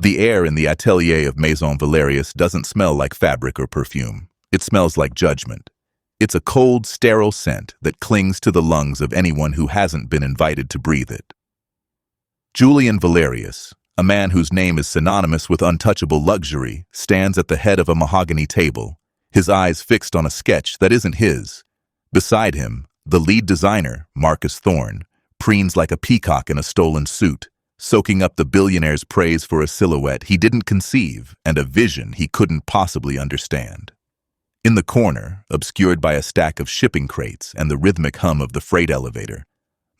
The air in the atelier of Maison Valerius doesn't smell like fabric or perfume. It smells like judgment. It's a cold, sterile scent that clings to the lungs of anyone who hasn't been invited to breathe it. Julian Valerius, a man whose name is synonymous with untouchable luxury, stands at the head of a mahogany table, his eyes fixed on a sketch that isn't his. Beside him, the lead designer, Marcus Thorne, preens like a peacock in a stolen suit, soaking up the billionaire's praise for a silhouette he didn't conceive and a vision he couldn't possibly understand. In the corner, obscured by a stack of shipping crates and the rhythmic hum of the freight elevator,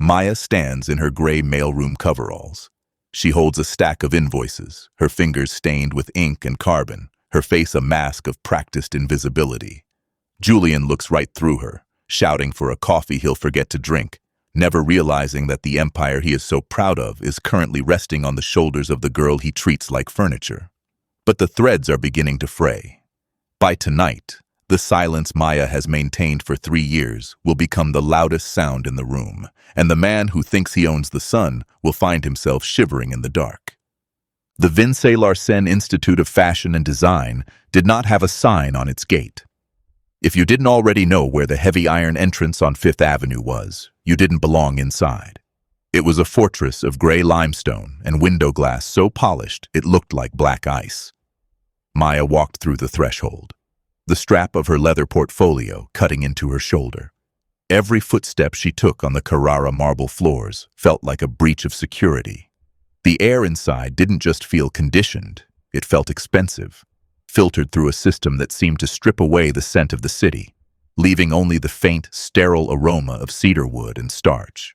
Maya stands in her gray mailroom coveralls. She holds a stack of invoices, her fingers stained with ink and carbon, her face a mask of practiced invisibility. Julian looks right through her, shouting for a coffee he'll forget to drink, never realizing that the empire he is so proud of is currently resting on the shoulders of the girl he treats like furniture. But the threads are beginning to fray. By tonight, the silence Maya has maintained for 3 years will become the loudest sound in the room, and the man who thinks he owns the sun will find himself shivering in the dark. The Vance-Larsenne Institute of Fashion and Design did not have a sign on its gate. If you didn't already know where the heavy iron entrance on Fifth Avenue was, you didn't belong inside. It was a fortress of gray limestone and window glass so polished it looked like black ice. Maya walked through the threshold, the strap of her leather portfolio cutting into her shoulder. Every footstep she took on the Carrara marble floors felt like a breach of security. The air inside didn't just feel conditioned, it felt expensive, filtered through a system that seemed to strip away the scent of the city, leaving only the faint, sterile aroma of cedar wood and starch.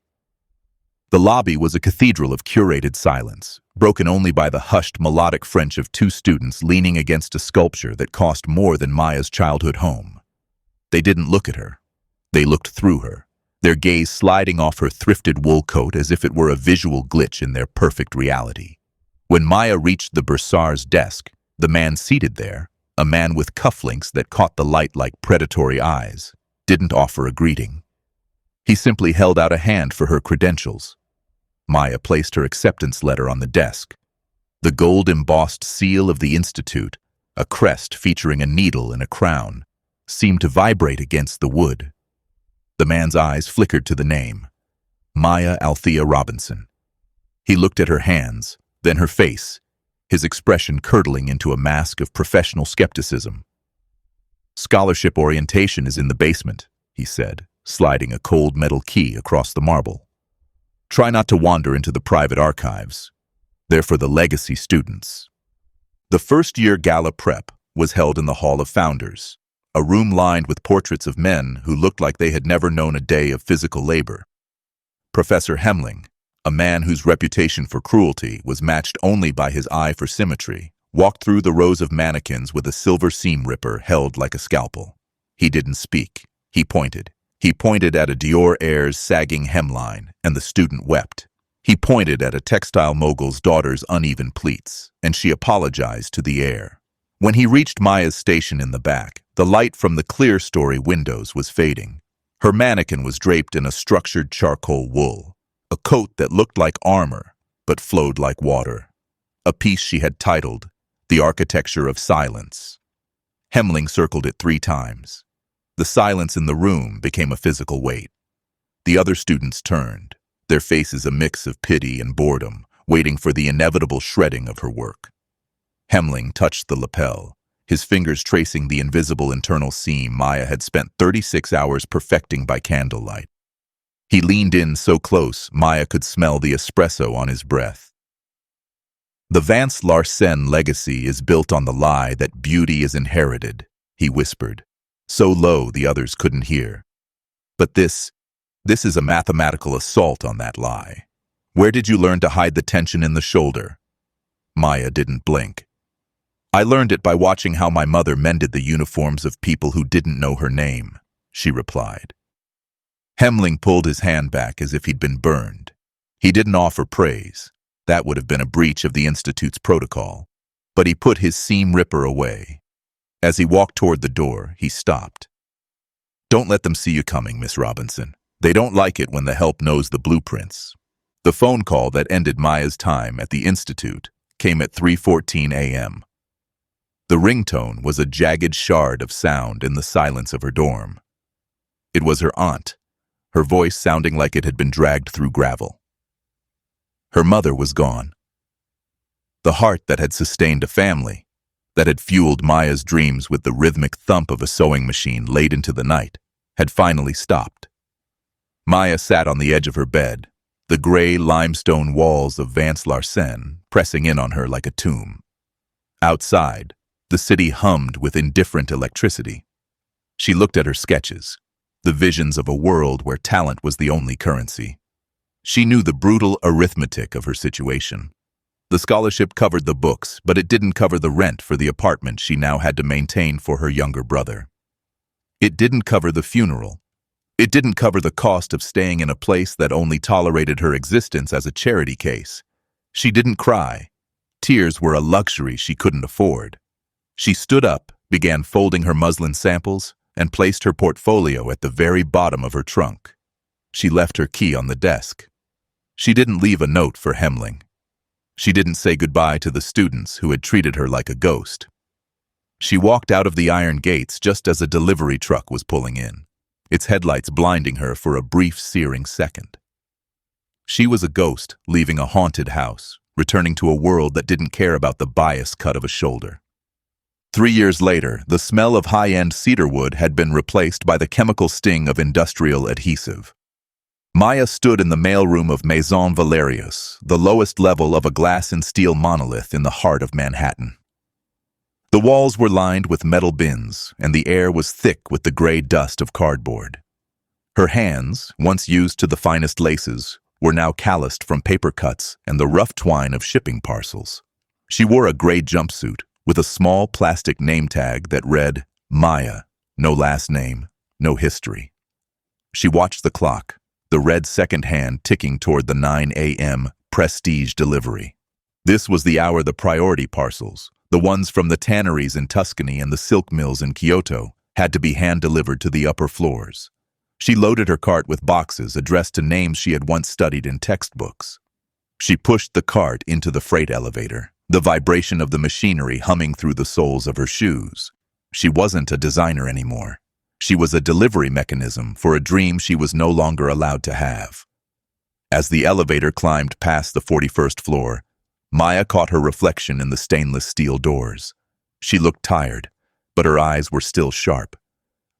The lobby was a cathedral of curated silence, broken only by the hushed, melodic French of 2 students leaning against a sculpture that cost more than Maya's childhood home. They didn't look at her. They looked through her, their gaze sliding off her thrifted wool coat as if it were a visual glitch in their perfect reality. When Maya reached the bursar's desk, the man seated there, a man with cufflinks that caught the light like predatory eyes, didn't offer a greeting. He simply held out a hand for her credentials. Maya placed her acceptance letter on the desk. The gold-embossed seal of the Institute, a crest featuring a needle and a crown, seemed to vibrate against the wood. The man's eyes flickered to the name, Maya Althea Robinson. He looked at her hands, then her face, his expression curdling into a mask of professional skepticism. "Scholarship orientation is in the basement," he said, sliding a cold metal key across the marble. "Try not to wander into the private archives. They're for the legacy students." The first-year gala prep was held in the Hall of Founders, a room lined with portraits of men who looked like they had never known a day of physical labor. Professor Hemling, a man whose reputation for cruelty was matched only by his eye for symmetry, walked through the rows of mannequins with a silver seam ripper held like a scalpel. He didn't speak. He pointed. He pointed at a Dior heir's sagging hemline, and the student wept. He pointed at a textile mogul's daughter's uneven pleats, and she apologized to the heir. When he reached Maya's station in the back, the light from the clear-story windows was fading. Her mannequin was draped in a structured charcoal wool, a coat that looked like armor, but flowed like water. A piece she had titled, "The Architecture of Silence." Hemling circled it 3 times. The silence in the room became a physical weight. The other students turned, their faces a mix of pity and boredom, waiting for the inevitable shredding of her work. Hemling touched the lapel, his fingers tracing the invisible internal seam Maya had spent 36 hours perfecting by candlelight. He leaned in so close Maya could smell the espresso on his breath. "The Vance-Larsenne legacy is built on the lie that beauty is inherited," he whispered, so low the others couldn't hear. "But this is a mathematical assault on that lie. Where did you learn to hide the tension in the shoulder?" Maya didn't blink. "I learned it by watching how my mother mended the uniforms of people who didn't know her name," she replied. Hemling pulled his hand back as if he'd been burned. He didn't offer praise. That would have been a breach of the Institute's protocol. But he put his seam ripper away. As he walked toward the door, he stopped. "Don't let them see you coming, Miss Robinson. They don't like it when the help knows the blueprints." The phone call that ended Maya's time at the Institute came at 3:14 a.m. The ringtone was a jagged shard of sound in the silence of her dorm. It was her aunt, her voice sounding like it had been dragged through gravel. Her mother was gone. The heart that had sustained a family, that had fueled Maya's dreams with the rhythmic thump of a sewing machine late into the night, had finally stopped. Maya sat on the edge of her bed, the gray limestone walls of Vance-Larsenne pressing in on her like a tomb. Outside, the city hummed with indifferent electricity. She looked at her sketches, the visions of a world where talent was the only currency. She knew the brutal arithmetic of her situation. The scholarship covered the books, but it didn't cover the rent for the apartment she now had to maintain for her younger brother. It didn't cover the funeral. It didn't cover the cost of staying in a place that only tolerated her existence as a charity case. She didn't cry. Tears were a luxury she couldn't afford. She stood up, began folding her muslin samples, and placed her portfolio at the very bottom of her trunk. She left her key on the desk. She didn't leave a note for Hemling. She didn't say goodbye to the students who had treated her like a ghost. She walked out of the iron gates just as a delivery truck was pulling in, its headlights blinding her for a brief, searing second. She was a ghost leaving a haunted house, returning to a world that didn't care about the bias cut of a shoulder. 3 years later, the smell of high-end cedar wood had been replaced by the chemical sting of industrial adhesive. Maya stood in the mailroom of Maison Valerius, the lowest level of a glass and steel monolith in the heart of Manhattan. The walls were lined with metal bins, and the air was thick with the gray dust of cardboard. Her hands, once used to the finest laces, were now calloused from paper cuts and the rough twine of shipping parcels. She wore a gray jumpsuit with a small plastic name tag that read, Maya, no last name, no history. She watched the clock, the red second hand ticking toward the 9 a.m. prestige delivery. This was the hour the priority parcels, the ones from the tanneries in Tuscany and the silk mills in Kyoto, had to be hand-delivered to the upper floors. She loaded her cart with boxes addressed to names she had once studied in textbooks. She pushed the cart into the freight elevator, the vibration of the machinery humming through the soles of her shoes. She wasn't a designer anymore. She was a delivery mechanism for a dream she was no longer allowed to have. As the elevator climbed past the 41st floor, Maya caught her reflection in the stainless steel doors. She looked tired, but her eyes were still sharp,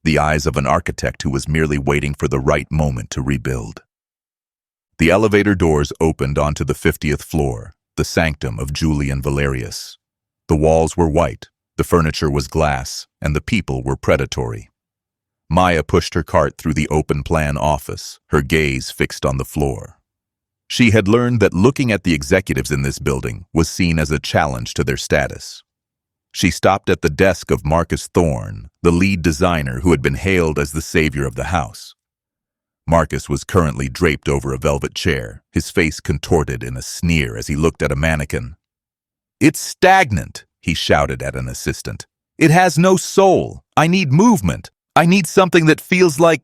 the eyes of an architect who was merely waiting for the right moment to rebuild. The elevator doors opened onto the 50th floor, the sanctum of Julian Valerius. The walls were white, the furniture was glass, and the people were predatory. Maya pushed her cart through the open-plan office, her gaze fixed on the floor. She had learned that looking at the executives in this building was seen as a challenge to their status. She stopped at the desk of Marcus Thorne, the lead designer who had been hailed as the savior of the house. Marcus was currently draped over a velvet chair, his face contorted in a sneer as he looked at a mannequin. "It's stagnant," he shouted at an assistant. "It has no soul. I need movement. I need something that feels like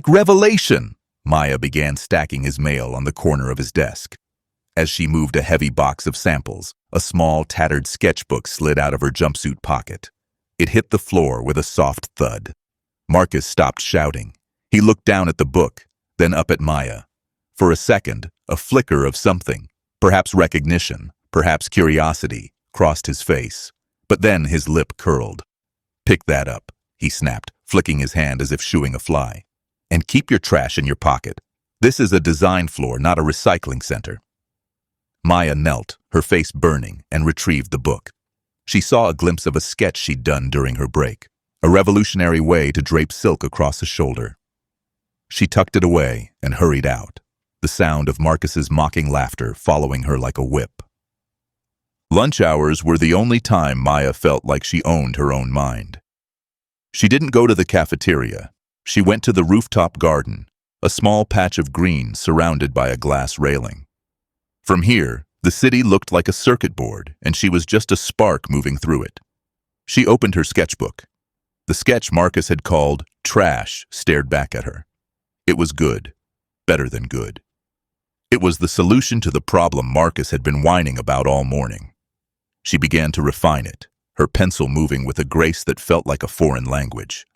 revelation." Maya began stacking his mail on the corner of his desk. As she moved a heavy box of samples, a small, tattered sketchbook slid out of her jumpsuit pocket. It hit the floor with a soft thud. Marcus stopped shouting. He looked down at the book, then up at Maya. For a second, a flicker of something, perhaps recognition, perhaps curiosity, crossed his face. But then his lip curled. "Pick that up," he snapped, flicking his hand as if shooing a fly. "And keep your trash in your pocket. This is a design floor, not a recycling center." Maya knelt, her face burning, and retrieved the book. She saw a glimpse of a sketch she'd done during her break, a revolutionary way to drape silk across a shoulder. She tucked it away and hurried out, the sound of Marcus's mocking laughter following her like a whip. Lunch hours were the only time Maya felt like she owned her own mind. She didn't go to the cafeteria. She went to the rooftop garden, a small patch of green surrounded by a glass railing. From here, the city looked like a circuit board, and she was just a spark moving through it. She opened her sketchbook. The sketch Marcus had called trash stared back at her. It was good, better than good. It was the solution to the problem Marcus had been whining about all morning. She began to refine it, her pencil moving with a grace that felt like a foreign language.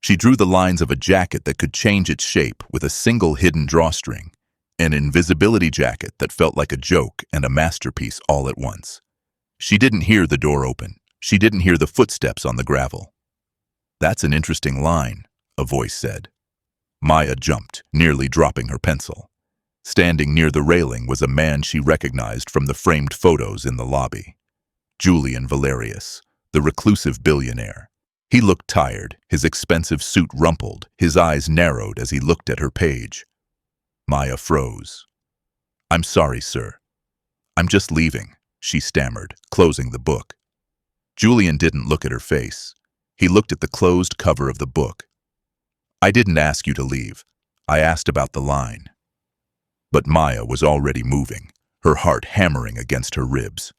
She drew the lines of a jacket that could change its shape with a single hidden drawstring, an invisibility jacket that felt like a joke and a masterpiece all at once. She didn't hear the door open. She didn't hear the footsteps on the gravel. "That's an interesting line," a voice said. Maya jumped, nearly dropping her pencil. Standing near the railing was a man she recognized from the framed photos in the lobby. Julian Valerius, the reclusive billionaire. He looked tired, his expensive suit rumpled, his eyes narrowed as he looked at her page. Maya froze. "I'm sorry, sir. I'm just leaving," she stammered, closing the book. Julian didn't look at her face. He looked at the closed cover of the book. "I didn't ask you to leave. I asked about the line." But Maya was already moving, her heart hammering against her ribs.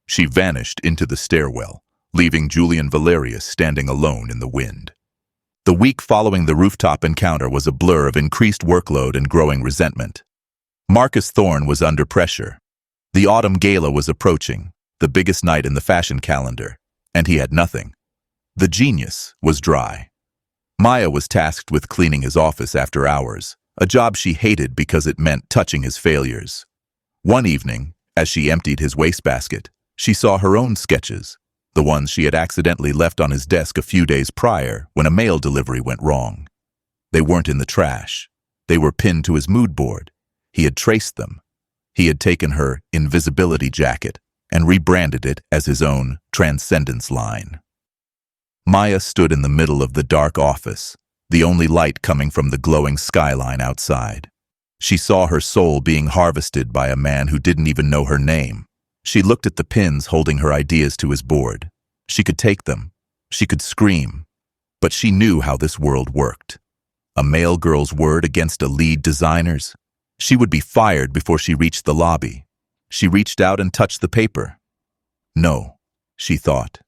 She vanished into the stairwell, leaving Julian Valerius standing alone in the wind. The week following the rooftop encounter was a blur of increased workload and growing resentment. Marcus Thorne was under pressure. The autumn gala was approaching, the biggest night in the fashion calendar, and he had nothing. The genius was dry. Maya was tasked with cleaning his office after hours, a job she hated because it meant touching his failures. One evening, as she emptied his wastebasket, she saw her own sketches, the ones she had accidentally left on his desk a few days prior when a mail delivery went wrong. They weren't in the trash. They were pinned to his mood board. He had traced them. He had taken her invisibility jacket and rebranded it as his own transcendence line. Maya stood in the middle of the dark office, the only light coming from the glowing skyline outside. She saw her soul being harvested by a man who didn't even know her name. She looked at the pins holding her ideas to his board. She could take them. She could scream. But she knew how this world worked. A male girl's word against a lead designer's? She would be fired before she reached the lobby. She reached out and touched the paper. "No," she thought.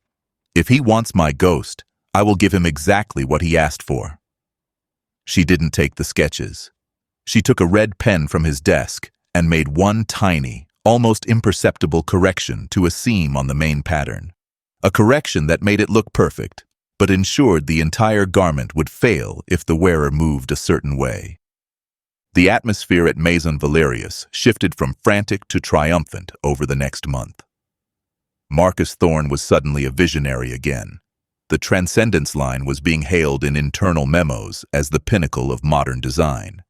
"If he wants my ghost, I will give him exactly what he asked for." She didn't take the sketches. She took a red pen from his desk and made one tiny, almost imperceptible correction to a seam on the main pattern. A correction that made it look perfect, but ensured the entire garment would fail if the wearer moved a certain way. The atmosphere at Maison Valerius shifted from frantic to triumphant over the next month. Marcus Thorne was suddenly a visionary again. The transcendence line was being hailed in internal memos as the pinnacle of modern design.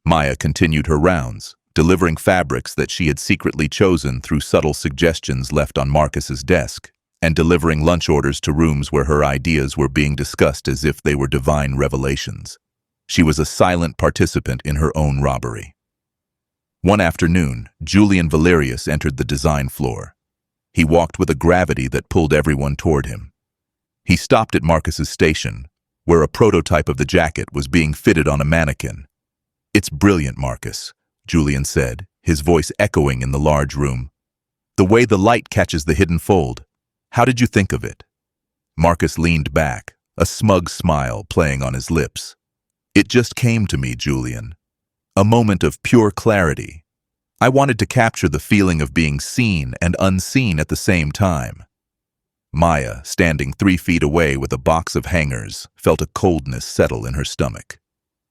Maya continued her rounds, delivering fabrics that she had secretly chosen through subtle suggestions left on Marcus's desk, and delivering lunch orders to rooms where her ideas were being discussed as if they were divine revelations. She was a silent participant in her own robbery. One afternoon, Julian Valerius entered the design floor. He walked with a gravity that pulled everyone toward him. He stopped at Marcus's station, where a prototype of the jacket was being fitted on a mannequin. "It's brilliant, Marcus," Julian said, his voice echoing in the large room. "The way the light catches the hidden fold. How did you think of it?" Marcus leaned back, a smug smile playing on his lips. "It just came to me, Julian. A moment of pure clarity. I wanted to capture the feeling of being seen and unseen at the same time." Maya, standing 3 feet away with a box of hangers, felt a coldness settle in her stomach.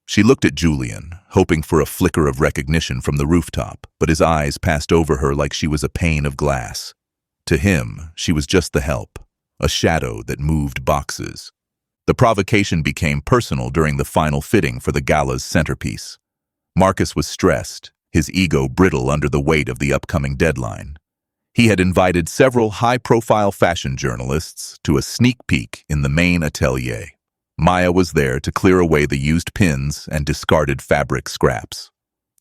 She looked at Julian, hoping for a flicker of recognition from the rooftop, but his eyes passed over her like she was a pane of glass. To him, she was just the help, a shadow that moved boxes. The provocation became personal during the final fitting for the gala's centerpiece. Marcus was stressed, his ego brittle under the weight of the upcoming deadline. He had invited several high-profile fashion journalists to a sneak peek in the main atelier. Maya was there to clear away the used pins and discarded fabric scraps.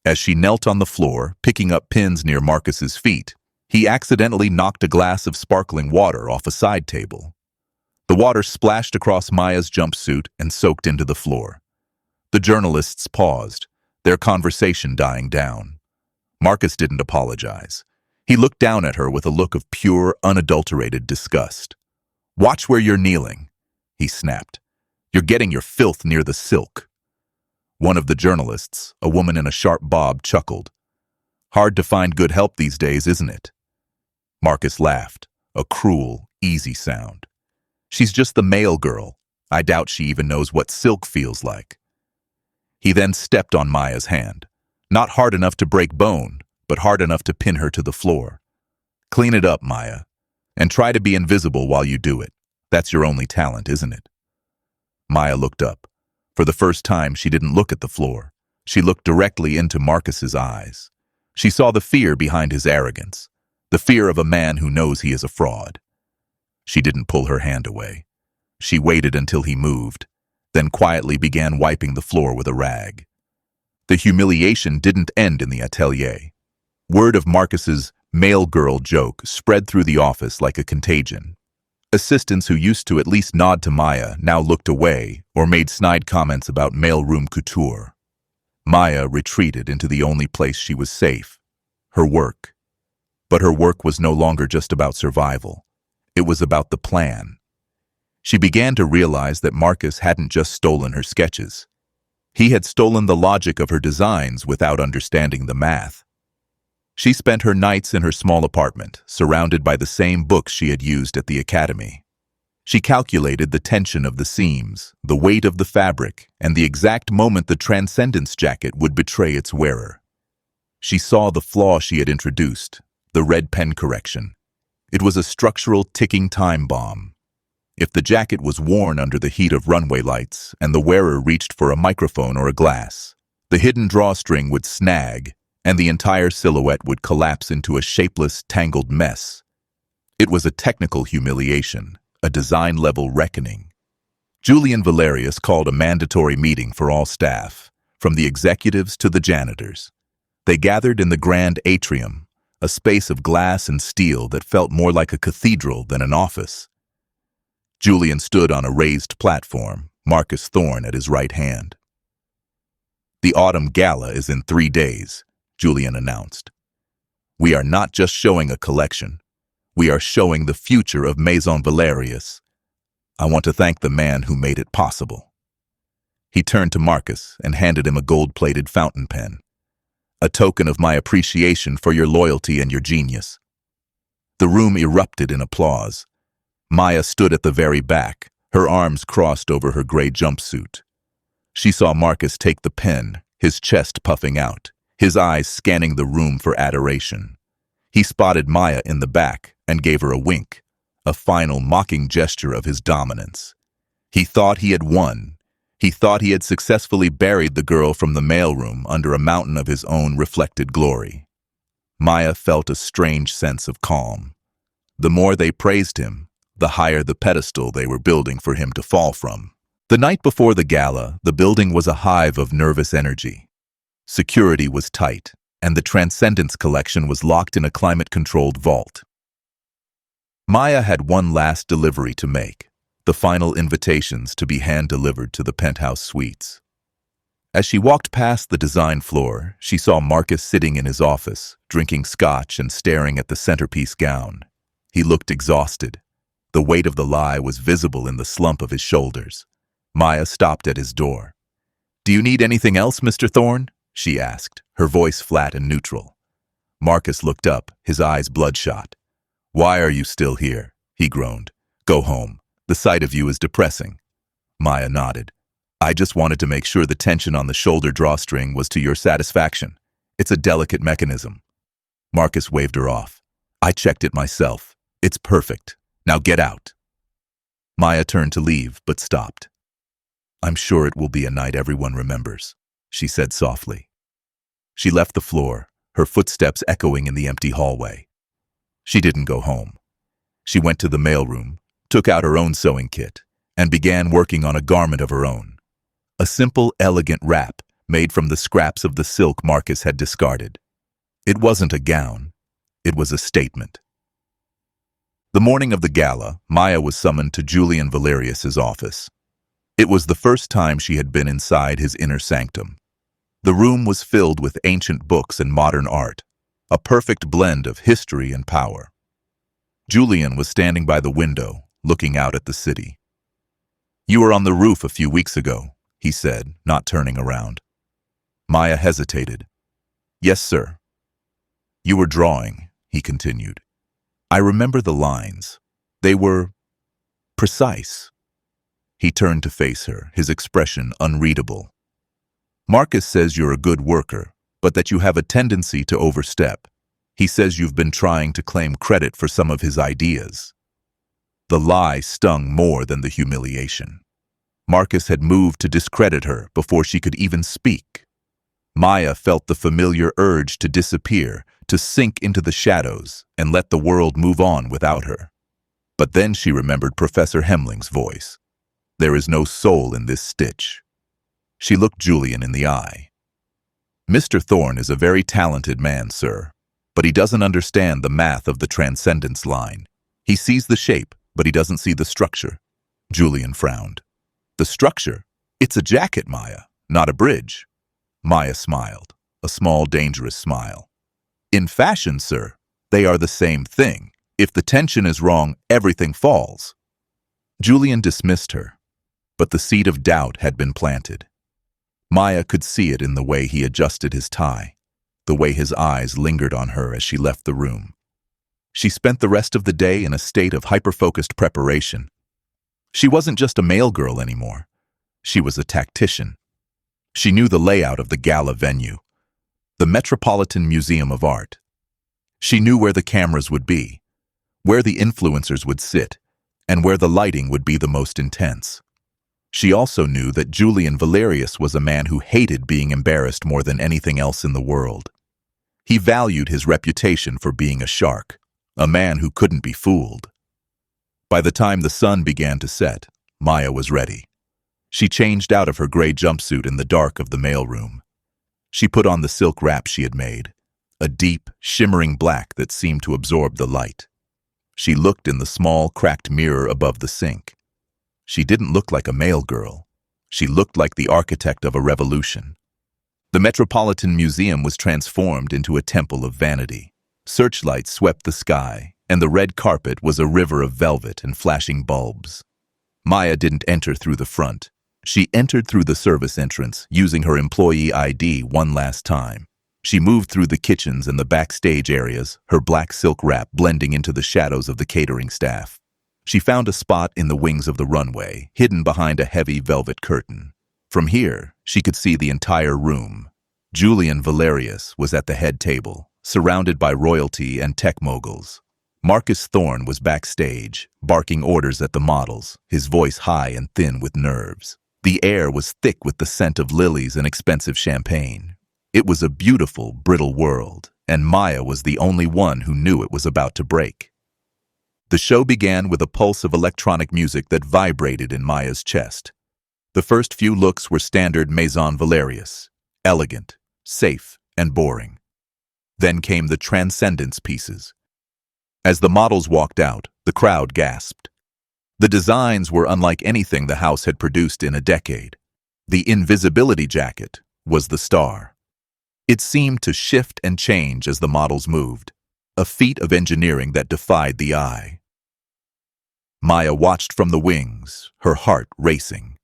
As she knelt on the floor, picking up pins near Marcus's feet, he accidentally knocked a glass of sparkling water off a side table. The water splashed across Maya's jumpsuit and soaked into the floor. The journalists paused, their conversation dying down. Marcus didn't apologize. He looked down at her with a look of pure, unadulterated disgust. "Watch where you're kneeling," he snapped. "You're getting your filth near the silk." One of the journalists, a woman in a sharp bob, chuckled. "Hard to find good help these days, isn't it?" Marcus laughed, a cruel, easy sound. She's just the male girl. I doubt she even knows what silk feels like. He then stepped on Maya's hand. Not hard enough to break bone, but hard enough to pin her to the floor. Clean it up, Maya. And try to be invisible while you do it. That's your only talent, isn't it? Maya looked up. For the first time, she didn't look at the floor. She looked directly into Marcus's eyes. She saw the fear behind his arrogance, the fear of a man who knows he is a fraud. She didn't pull her hand away. She waited until he moved, then quietly began wiping the floor with a rag. The humiliation didn't end in the atelier. Word of Marcus's male girl joke spread through the office like a contagion. Assistants who used to at least nod to Maya now looked away or made snide comments about mailroom couture. Maya retreated into the only place she was safe, her work. But her work was no longer just about survival. It was about the plan. She began to realize that Marcus hadn't just stolen her sketches. He had stolen the logic of her designs without understanding the math. She spent her nights in her small apartment, surrounded by the same books she had used at the academy. She calculated the tension of the seams, the weight of the fabric, and the exact moment the transcendence jacket would betray its wearer. She saw the flaw she had introduced, the red pen correction. It was a structural ticking time bomb. If the jacket was worn under the heat of runway lights and the wearer reached for a microphone or a glass, the hidden drawstring would snag and the entire silhouette would collapse into a shapeless, tangled mess. It was a technical humiliation, a design-level reckoning. Maison Valerius called a mandatory meeting for all staff, from the executives to the janitors. They gathered in the grand atrium, a space of glass and steel that felt more like a cathedral than an office. Julian stood on a raised platform, Marcus Thorne at his right hand. "The autumn gala is in 3 days," Julian announced. "We are not just showing a collection. We are showing the future of Maison Valerius. I want to thank the man who made it possible." He turned to Marcus and handed him a gold-plated fountain pen. "A token of my appreciation for your loyalty and your genius." The room erupted in applause. Maya stood at the very back, her arms crossed over her gray jumpsuit. She saw Marcus take the pen, his chest puffing out, his eyes scanning the room for adoration. He spotted Maya in the back and gave her a wink, a final mocking gesture of his dominance. He thought he had won. He thought he had successfully buried the girl from the mailroom under a mountain of his own reflected glory. Maya felt a strange sense of calm. The more they praised him, the higher the pedestal they were building for him to fall from. The night before the gala, the building was a hive of nervous energy. Security was tight, and the Transcendence collection was locked in a climate-controlled vault. Maya had one last delivery to make, the final invitations to be hand-delivered to the penthouse suites. As she walked past the design floor, she saw Marcus sitting in his office, drinking scotch and staring at the centerpiece gown. He looked exhausted. The weight of the lie was visible in the slump of his shoulders. Maya stopped at his door. "Do you need anything else, Mr. Thorne?" she asked, her voice flat and neutral. Marcus looked up, his eyes bloodshot. "Why are you still here?" he groaned. "Go home. The sight of you is depressing." Maya nodded. "I just wanted to make sure the tension on the shoulder drawstring was to your satisfaction. It's a delicate mechanism." Marcus waved her off. "I checked it myself. It's perfect. Now get out." Maya turned to leave, but stopped. "I'm sure it will be a night everyone remembers," she said softly. She left the floor, her footsteps echoing in the empty hallway. She didn't go home. She went to the mailroom, took out her own sewing kit, and began working on a garment of her own. A simple, elegant wrap made from the scraps of the silk Marcus had discarded. It wasn't a gown. It was a statement. The morning of the gala, Maya was summoned to Maison Valerius's office. It was the first time she had been inside his inner sanctum. The room was filled with ancient books and modern art, a perfect blend of history and power. Julian was standing by the window, looking out at the city. "You were on the roof a few weeks ago," he said, not turning around. Maya hesitated. "Yes, sir." "You were drawing," he continued. I remember the lines. They were precise. He turned to face her, his expression unreadable. Marcus says you're a good worker, but that you have a tendency to overstep. He says you've been trying to claim credit for some of his ideas. The lie stung more than the humiliation. Marcus had moved to discredit her before she could even speak. Maya felt the familiar urge to disappear, to sink into the shadows and let the world move on without her. But then she remembered Professor Hemling's voice. There is no soul in this stitch. She looked Julian in the eye. Mr. Thorne is a very talented man, sir, but he doesn't understand the math of the transcendence line. He sees the shape, but he doesn't see the structure. Julian frowned. The structure? It's a jacket, Maya, not a bridge. Maya smiled, a small, dangerous smile. In fashion, sir, they are the same thing. If the tension is wrong, everything falls. Julian dismissed her, but the seed of doubt had been planted. Maya could see it in the way he adjusted his tie, the way his eyes lingered on her as she left the room. She spent the rest of the day in a state of hyper-focused preparation. She wasn't just a mail girl anymore. She was a tactician. She knew the layout of the gala venue, the Metropolitan Museum of Art. She knew where the cameras would be, where the influencers would sit, and where the lighting would be the most intense. She also knew that Julian Valerius was a man who hated being embarrassed more than anything else in the world. He valued his reputation for being a shark, a man who couldn't be fooled. By the time the sun began to set, Maya was ready. She changed out of her gray jumpsuit in the dark of the mailroom. She put on the silk wrap she had made, a deep, shimmering black that seemed to absorb the light. She looked in the small, cracked mirror above the sink. She didn't look like a mail girl. She looked like the architect of a revolution. The Metropolitan Museum was transformed into a temple of vanity. Searchlights swept the sky, and the red carpet was a river of velvet and flashing bulbs. Maya didn't enter through the front. She entered through the service entrance, using her employee ID one last time. She moved through the kitchens and the backstage areas, her black silk wrap blending into the shadows of the catering staff. She found a spot in the wings of the runway, hidden behind a heavy velvet curtain. From here, she could see the entire room. Julian Valerius was at the head table, surrounded by royalty and tech moguls. Marcus Thorne was backstage, barking orders at the models, his voice high and thin with nerves. The air was thick with the scent of lilies and expensive champagne. It was a beautiful, brittle world, and Maya was the only one who knew it was about to break. The show began with a pulse of electronic music that vibrated in Maya's chest. The first few looks were standard Maison Valerius, elegant, safe, and boring. Then came the transcendence pieces. As the models walked out, the crowd gasped. The designs were unlike anything the house had produced in a decade. The invisibility jacket was the star. It seemed to shift and change as the models moved, a feat of engineering that defied the eye. Maya watched from the wings, her heart racing.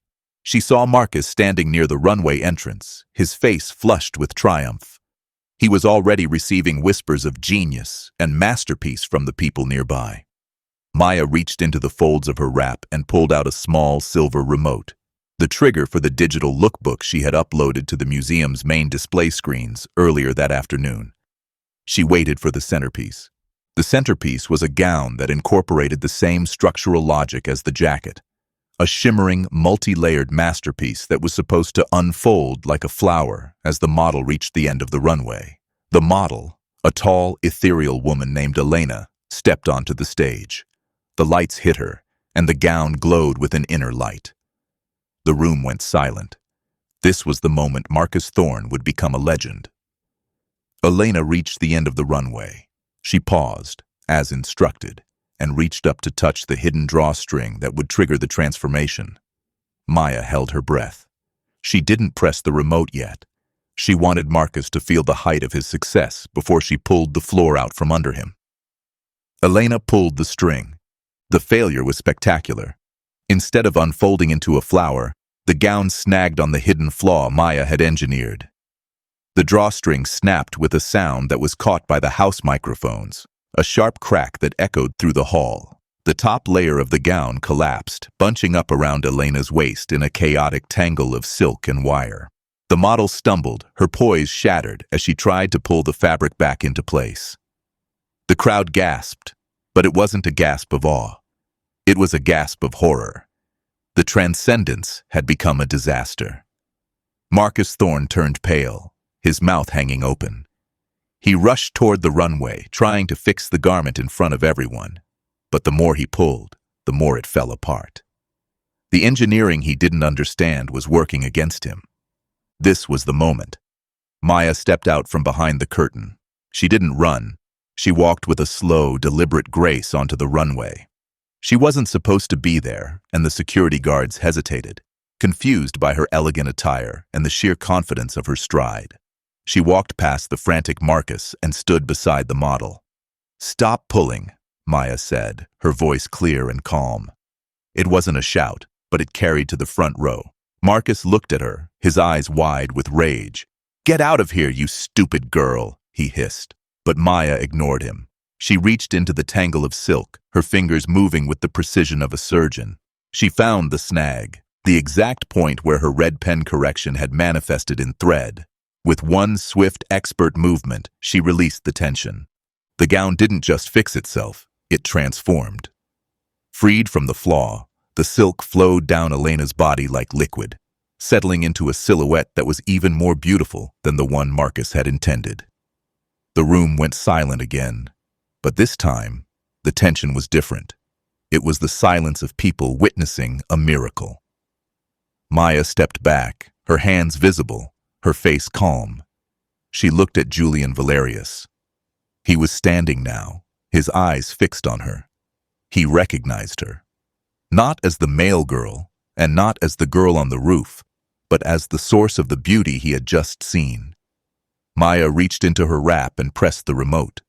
She saw Marcus standing near the runway entrance, his face flushed with triumph. He was already receiving whispers of genius and masterpiece from the people nearby. Maya reached into the folds of her wrap and pulled out a small silver remote, the trigger for the digital lookbook she had uploaded to the museum's main display screens earlier that afternoon. She waited for the centerpiece. The centerpiece was a gown that incorporated the same structural logic as the jacket, a shimmering, multi-layered masterpiece that was supposed to unfold like a flower as the model reached the end of the runway. The model, a tall, ethereal woman named Elena, stepped onto the stage. The lights hit her, and the gown glowed with an inner light. The room went silent. This was the moment Marcus Thorne would become a legend. Elena reached the end of the runway. She paused, as instructed, and reached up to touch the hidden drawstring that would trigger the transformation. Maya held her breath. She didn't press the remote yet. She wanted Marcus to feel the height of his success before she pulled the floor out from under him. Elena pulled the string. The failure was spectacular. Instead of unfolding into a flower, the gown snagged on the hidden flaw Maya had engineered. The drawstring snapped with a sound that was caught by the house microphones. a sharp crack that echoed through the hall. The top layer of the gown collapsed, bunching up around Elena's waist in a chaotic tangle of silk and wire. The model stumbled, her poise shattered as she tried to pull the fabric back into place. The crowd gasped, but it wasn't a gasp of awe. It was a gasp of horror. The transcendence had become a disaster. Marcus Thorne turned pale, his mouth hanging open. He rushed toward the runway, trying to fix the garment in front of everyone. But the more he pulled, the more it fell apart. The engineering he didn't understand was working against him. This was the moment. Maya stepped out from behind the curtain. She didn't run. She walked with a slow, deliberate grace onto the runway. She wasn't supposed to be there, and the security guards hesitated, confused by her elegant attire and the sheer confidence of her stride. She walked past the frantic Marcus and stood beside the model. "Stop pulling," Maya said, her voice clear and calm. It wasn't a shout, but it carried to the front row. Marcus looked at her, his eyes wide with rage. "Get out of here, you stupid girl," he hissed. But Maya ignored him. She reached into the tangle of silk, her fingers moving with the precision of a surgeon. She found the snag, the exact point where her red pen correction had manifested in thread. With one swift, expert movement, she released the tension. The gown didn't just fix itself, it transformed. Freed from the flaw, the silk flowed down Elena's body like liquid, settling into a silhouette that was even more beautiful than the one Marcus had intended. The room went silent again, but this time, the tension was different. It was the silence of people witnessing a miracle. Maya stepped back, her hands visible, her face calm. She looked at Julian Valerius. He was standing now, his eyes fixed on her. He recognized her. Not as the male girl, and not as the girl on the roof, but as the source of the beauty he had just seen. Maya reached into her wrap and pressed the remote.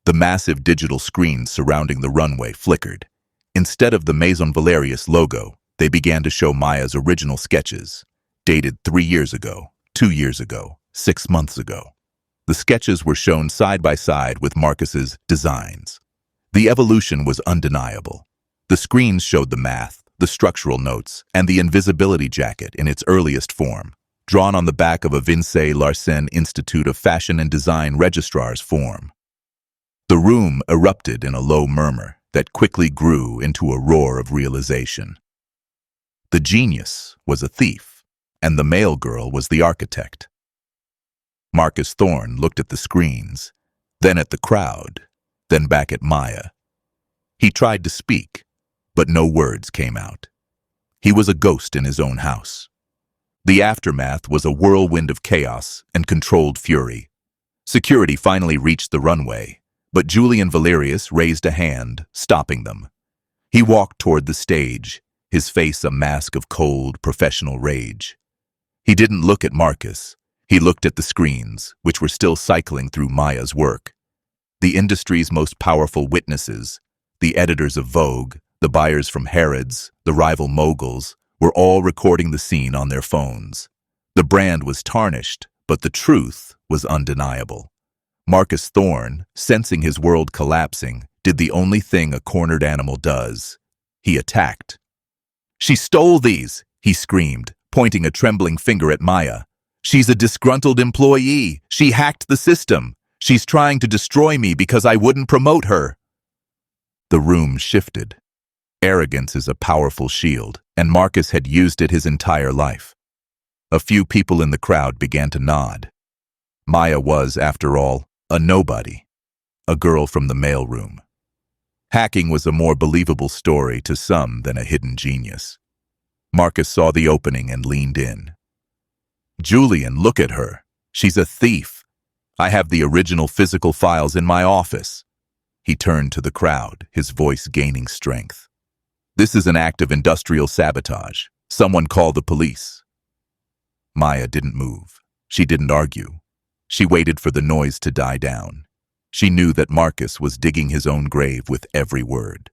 The massive digital screens surrounding the runway flickered. Instead of the Maison Valerius logo, they began to show Maya's original sketches, dated 3 years ago, 2 years ago, 6 months ago. The sketches were shown side by side with Marcus's designs. The evolution was undeniable. The screens showed the math, the structural notes, and the invisibility jacket in its earliest form, drawn on the back of a Vance-Larsenne Institute of Fashion and Design registrar's form. The room erupted in a low murmur that quickly grew into a roar of realization. The genius was a thief, and the male girl was the architect. Marcus Thorne looked at the screens, then at the crowd, then back at Maya. He tried to speak, but no words came out. He was a ghost in his own house. The aftermath was a whirlwind of chaos and controlled fury. Security finally reached the runway, but Julian Valerius raised a hand, stopping them. He walked toward the stage, his face a mask of cold, professional rage. He didn't look at Marcus. He looked at the screens, which were still cycling through Maya's work. The industry's most powerful witnesses, the editors of Vogue, the buyers from Harrods, the rival moguls, were all recording the scene on their phones. The brand was tarnished, but the truth was undeniable. Marcus Thorne, sensing his world collapsing, did the only thing a cornered animal does. He attacked. "She stole these!" he screamed, pointing a trembling finger at Maya. "She's a disgruntled employee. She hacked the system. She's trying to destroy me because I wouldn't promote her." The room shifted. Arrogance is a powerful shield, and Marcus had used it his entire life. A few people in the crowd began to nod. Maya was, after all, a nobody, a girl from the mailroom. Hacking was a more believable story to some than a hidden genius. Marcus saw the opening and leaned in. "Julian, look at her. She's a thief. I have the original physical files in my office." He turned to the crowd, his voice gaining strength. "This is an act of industrial sabotage. Someone call the police." Maya didn't move. She didn't argue. She waited for the noise to die down. She knew that Marcus was digging his own grave with every word.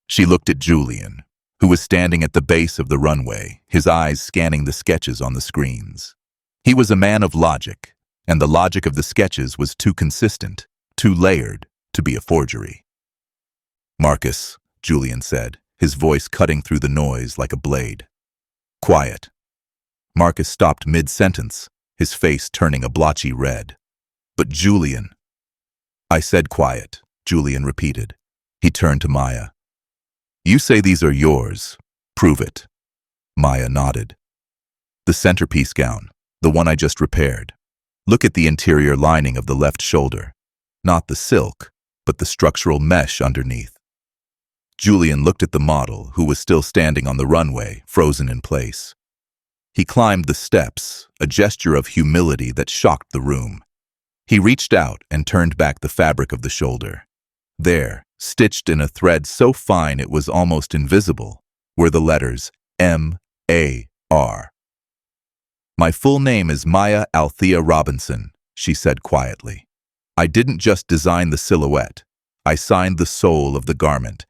She looked at Julian, who was standing at the base of the runway, his eyes scanning the sketches on the screens. He was a man of logic, and the logic of the sketches was too consistent, too layered, to be a forgery. Marcus, Julian said, his voice cutting through the noise like a blade. Quiet. Marcus stopped mid-sentence, his face turning a blotchy red. But Julian. I said quiet, Julian repeated. He turned to Maya. You say these are yours. Prove it. Maya nodded. The centerpiece gown, the one I just repaired. Look at the interior lining of the left shoulder. Not the silk, but the structural mesh underneath. Julian looked at the model, who was still standing on the runway, frozen in place. He climbed the steps, a gesture of humility that shocked the room. He reached out and turned back the fabric of the shoulder. There, stitched in a thread so fine it was almost invisible, were the letters M-A-R. My full name is Maya Althea Robinson, she said quietly. I didn't just design the silhouette. I signed the soul of the garment.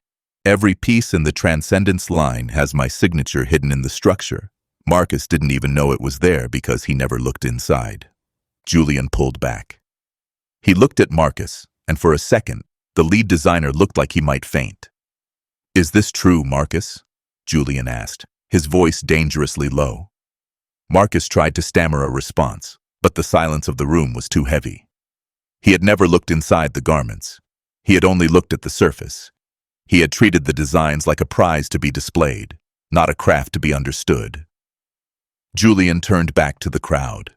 Every piece in the Transcendence line has my signature hidden in the structure. Marcus didn't even know it was there because he never looked inside. Julian pulled back. He looked at Marcus, and for a second, the lead designer looked like he might faint. Is this true, Marcus? Julian asked, his voice dangerously low. Marcus tried to stammer a response, but the silence of the room was too heavy. He had never looked inside the garments. He had only looked at the surface. He had treated the designs like a prize to be displayed, not a craft to be understood. Julian turned back to the crowd.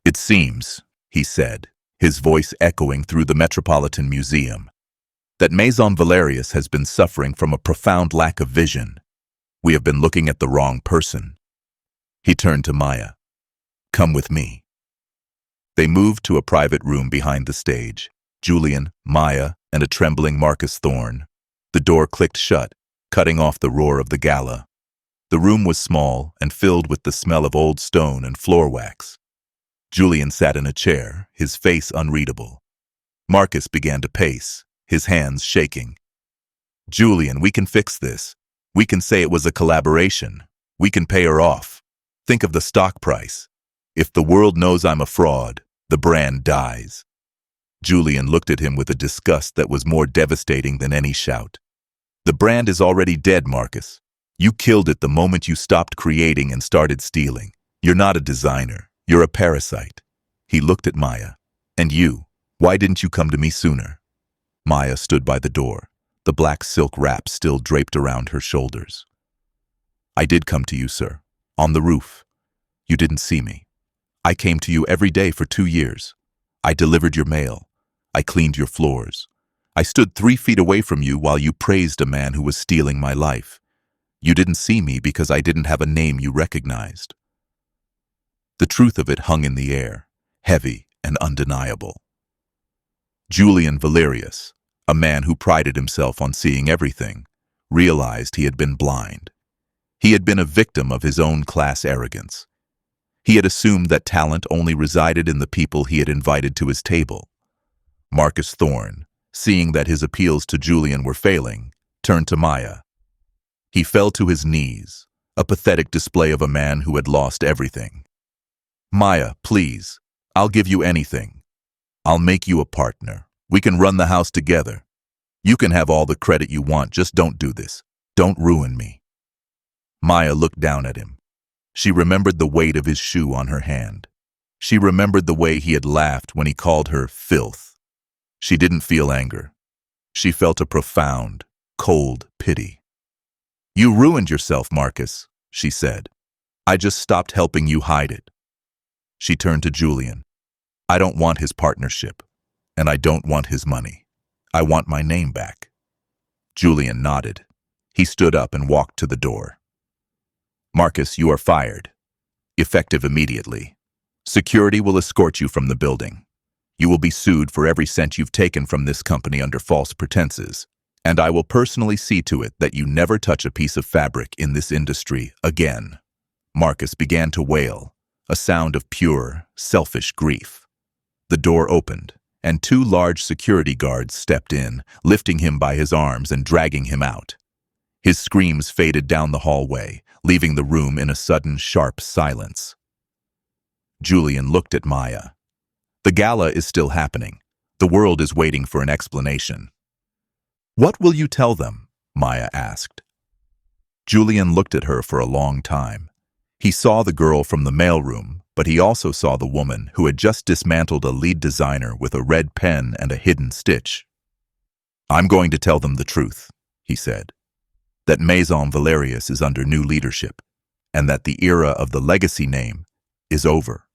It seems, he said, his voice echoing through the Metropolitan Museum, that Maison Valerius has been suffering from a profound lack of vision. We have been looking at the wrong person. He turned to Maya. Come with me. They moved to a private room behind the stage. Julian, Maya, and a trembling Marcus Thorne. The door clicked shut, cutting off the roar of the gala. The room was small and filled with the smell of old stone and floor wax. Julian sat in a chair, his face unreadable. Marcus began to pace, his hands shaking. Julian, we can fix this. We can say it was a collaboration. We can pay her off. Think of the stock price. If the world knows I'm a fraud, the brand dies. Julian looked at him with a disgust that was more devastating than any shout. The brand is already dead, Marcus. You killed it the moment you stopped creating and started stealing. You're not a designer. You're a parasite. He looked at Maya. And you, why didn't you come to me sooner? Maya stood by the door, the black silk wrap still draped around her shoulders. I did come to you, sir. On the roof. You didn't see me. I came to you every day for 2 years. I delivered your mail. I cleaned your floors. I stood 3 feet away from you while you praised a man who was stealing my life. You didn't see me because I didn't have a name you recognized. The truth of it hung in the air, heavy and undeniable. Julian Valerius, a man who prided himself on seeing everything, realized he had been blind. He had been a victim of his own class arrogance. He had assumed that talent only resided in the people he had invited to his table. Marcus Thorne, seeing that his appeals to Julian were failing, turned to Maya. He fell to his knees, a pathetic display of a man who had lost everything. Maya, please, I'll give you anything. I'll make you a partner. We can run the house together. You can have all the credit you want, just don't do this. Don't ruin me. Maya looked down at him. She remembered the weight of his shoe on her hand. She remembered the way he had laughed when he called her filth. She didn't feel anger. She felt a profound, cold pity. You ruined yourself, Marcus, she said. I just stopped helping you hide it. She turned to Julian. I don't want his partnership, and I don't want his money. I want my name back. Julian nodded. He stood up and walked to the door. Marcus, you are fired. Effective immediately. Security will escort you from the building. You will be sued for every cent you've taken from this company under false pretenses, and I will personally see to it that you never touch a piece of fabric in this industry again. Marcus began to wail, a sound of pure, selfish grief. The door opened, and 2 large security guards stepped in, lifting him by his arms and dragging him out. His screams faded down the hallway, leaving the room in a sudden, sharp silence. Julian looked at Maya. The gala is still happening. The world is waiting for an explanation. "What will you tell them?" Maya asked. Julian looked at her for a long time. He saw the girl from the mailroom, but he also saw the woman who had just dismantled a lead designer with a red pen and a hidden stitch. "I'm going to tell them the truth," he said, "that Maison Valerius is under new leadership, and that the era of the legacy name is over."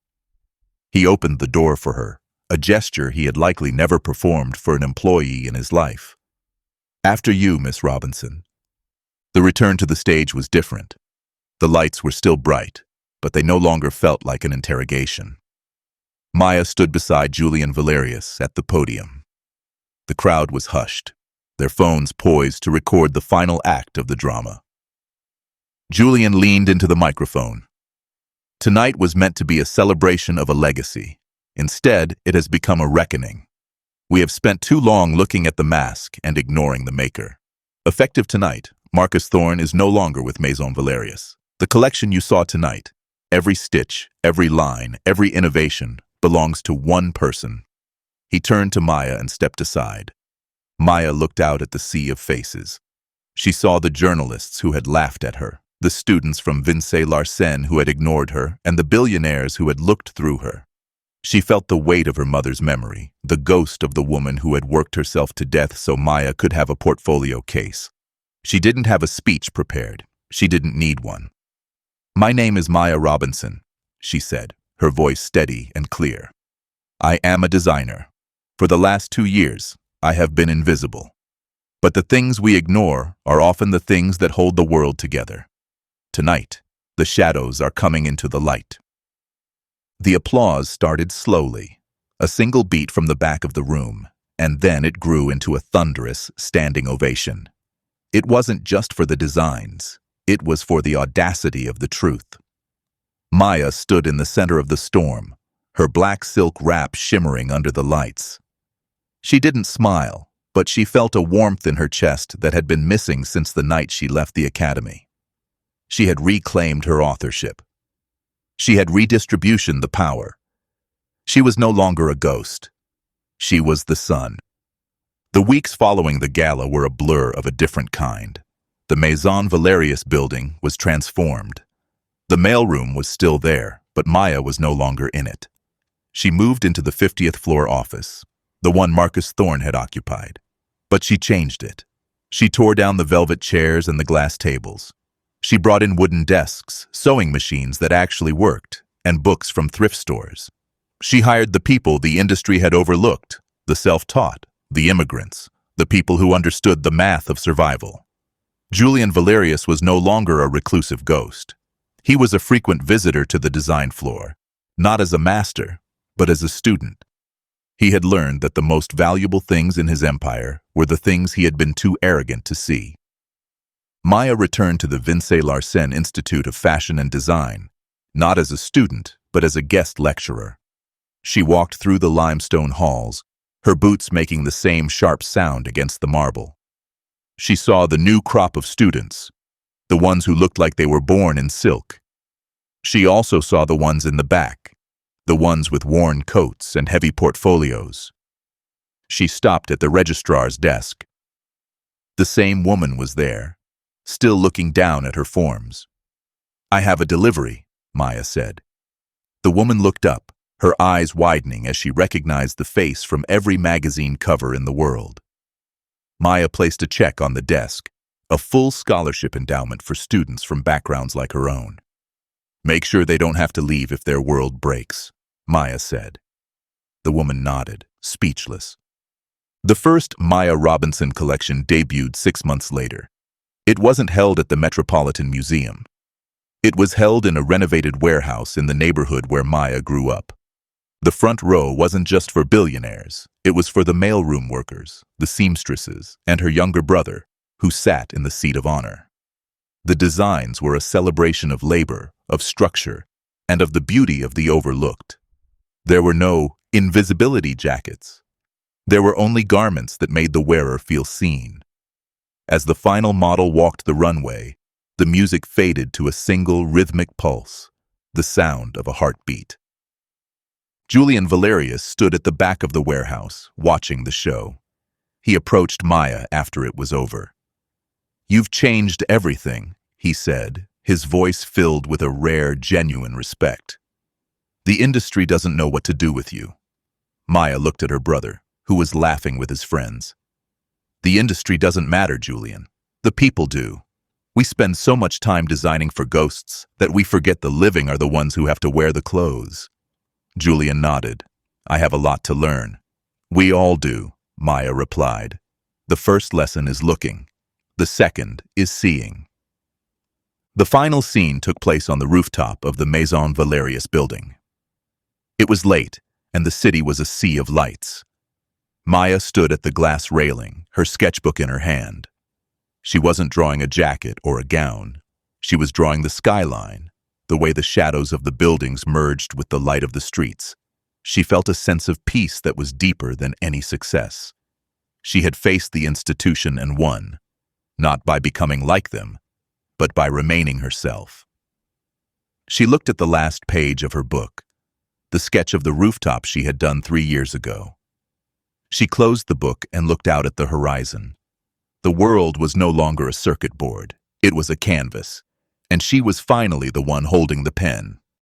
He opened the door for her, a gesture he had likely never performed for an employee in his life. "After you, Miss Robinson." The return to the stage was different. The lights were still bright, but they no longer felt like an interrogation. Maya stood beside Julian Valerius at the podium. The crowd was hushed, their phones poised to record the final act of the drama. Julian leaned into the microphone. Tonight was meant to be a celebration of a legacy. Instead, it has become a reckoning. We have spent too long looking at the mask and ignoring the maker. Effective tonight, Marcus Thorne is no longer with Maison Valerius. The collection you saw tonight, every stitch, every line, every innovation, belongs to one person. He turned to Maya and stepped aside. Maya looked out at the sea of faces. She saw the journalists who had laughed at her, the students from Vance-Larsenne who had ignored her, and the billionaires who had looked through her. She felt the weight of her mother's memory, the ghost of the woman who had worked herself to death so Maya could have a portfolio case. She didn't have a speech prepared. She didn't need one. "My name is Maya Robinson," she said, her voice steady and clear. "I am a designer. For the last 2 years, I have been invisible. But the things we ignore are often the things that hold the world together. Tonight, the shadows are coming into the light." The applause started slowly, a single beat from the back of the room, and then it grew into a thunderous, standing ovation. It wasn't just for the designs. It was for the audacity of the truth. Maya stood in the center of the storm, her black silk wrap shimmering under the lights. She didn't smile, but she felt a warmth in her chest that had been missing since the night she left the academy. She had reclaimed her authorship. She had redistributioned the power. She was no longer a ghost. She was the sun. The weeks following the gala were a blur of a different kind. The Maison Valerius building was transformed. The mailroom was still there, but Maya was no longer in it. She moved into the 50th floor office, the one Marcus Thorne had occupied. But she changed it. She tore down the velvet chairs and the glass tables. She brought in wooden desks, sewing machines that actually worked, and books from thrift stores. She hired the people the industry had overlooked, the self-taught, the immigrants, the people who understood the math of survival. Julian Valerius was no longer a reclusive ghost. He was a frequent visitor to the design floor, not as a master, but as a student. He had learned that the most valuable things in his empire were the things he had been too arrogant to see. Maya returned to the Vance-Larsenne Institute of Fashion and Design, not as a student, but as a guest lecturer. She walked through the limestone halls, her boots making the same sharp sound against the marble. She saw the new crop of students, the ones who looked like they were born in silk. She also saw the ones in the back, the ones with worn coats and heavy portfolios. She stopped at the registrar's desk. The same woman was there, still looking down at her forms. "I have a delivery," Maya said. The woman looked up, her eyes widening as she recognized the face from every magazine cover in the world. Maya placed a check on the desk, a full scholarship endowment for students from backgrounds like her own. "Make sure they don't have to leave if their world breaks," Maya said. The woman nodded, speechless. The first Maya Robinson collection debuted 6 months later. It wasn't held at the Metropolitan Museum. It was held in a renovated warehouse in the neighborhood where Maya grew up. The front row wasn't just for billionaires. It was for the mailroom workers, the seamstresses, and her younger brother, who sat in the seat of honor. The designs were a celebration of labor, of structure, and of the beauty of the overlooked. There were no invisibility jackets. There were only garments that made the wearer feel seen. As the final model walked the runway, the music faded to a single rhythmic pulse, the sound of a heartbeat. Julian Valerius stood at the back of the warehouse, watching the show. He approached Maya after it was over. "You've changed everything," he said, his voice filled with a rare, genuine respect. "The industry doesn't know what to do with you." Maya looked at her brother, who was laughing with his friends. "The industry doesn't matter, Julian. The people do. We spend so much time designing for ghosts that we forget the living are the ones who have to wear the clothes." Julian nodded. "I have a lot to learn." "We all do," Maya replied. "The first lesson is looking. The second is seeing." The final scene took place on the rooftop of the Maison Valerius building. It was late, and the city was a sea of lights. Maya stood at the glass railing, her sketchbook in her hand. She wasn't drawing a jacket or a gown. She was drawing the skyline, the way the shadows of the buildings merged with the light of the streets. She felt a sense of peace that was deeper than any success. She had faced the institution and won, not by becoming like them, but by remaining herself. She looked at the last page of her book, the sketch of the rooftop she had done 3 years ago. She closed the book and looked out at the horizon. The world was no longer a circuit board. It was a canvas, and she was finally the one holding the pen.